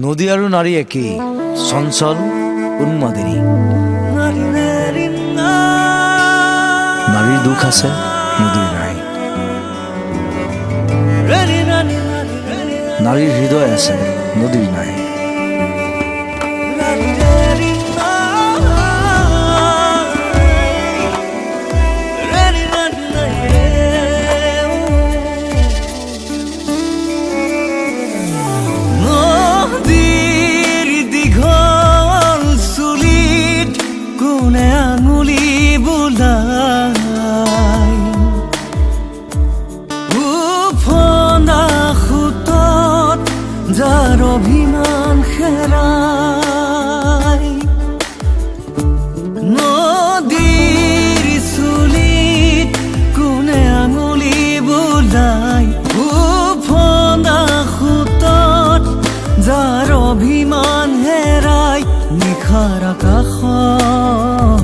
নদী আৰু নাৰী একেই, চঞ্চল উন্মাদিনী। নাৰীৰ দুখ আছে, নদীৰ নাই। নাৰীৰ হৃদয় আছে, নদীৰ নাই। যাৰ অভিমান খেৰাই নদীৰ চুলিত কোনে আঙুলি বুলাই ফন্দা খুতত যাৰ অভিমান হেৰাই নিশাৰ আকাশত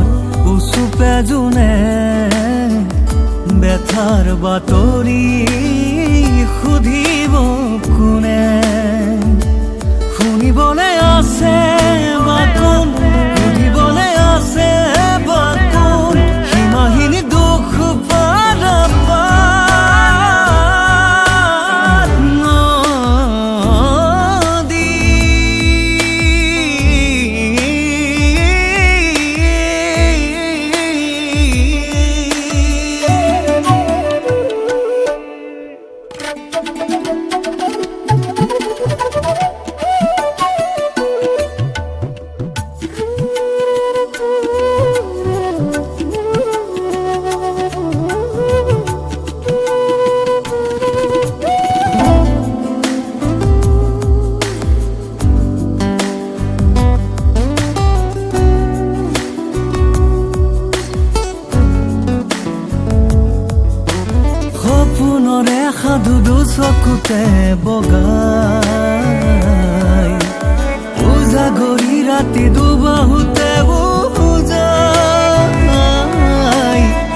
উচুপে জোনে ব্যথাৰ বাতৰি সুধিব কোনে শুনিবলে আছে বাকোন সুধিবলে আছে বাকোন সীমাহীন দুখ পাৰাপাৰ নদী সপোনৰে সাধু চকুতে বগাই উজাগৰি ৰাতি দুবাহুতে উজাই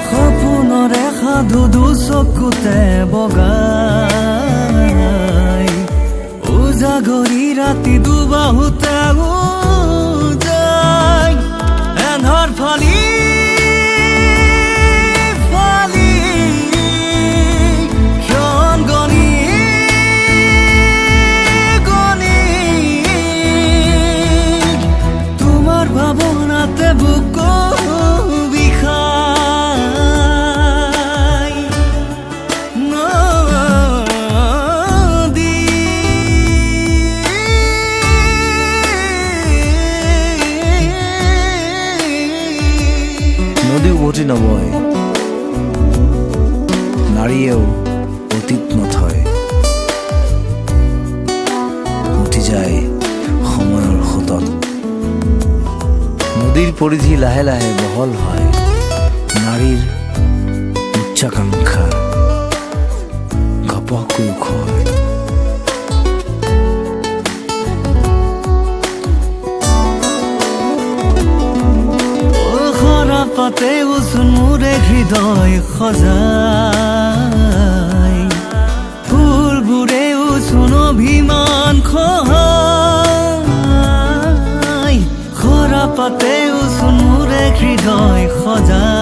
সপোনৰে সাধু চকুতে বগাই উজাগৰি ৰাতি দুবাহুতে উজাই এন্ধাৰ ফালি নদী উভতি নবয়, নাৰীয়েও অতীত নথয়। উঠি যায় সময়ৰ সোঁতত। নদীৰ পৰিধি লাহে লাহে বহল হয়, নাৰীৰ উচ্চাকাংক্ষা ঘপহকৈ ওখ হয়। পাতে উচুন মোৰে হৃদয় সজাই ফুলবোৰে উচুন অভিমান খহাই খৰা পাতে উচুন মোৰে হৃদয় সজাই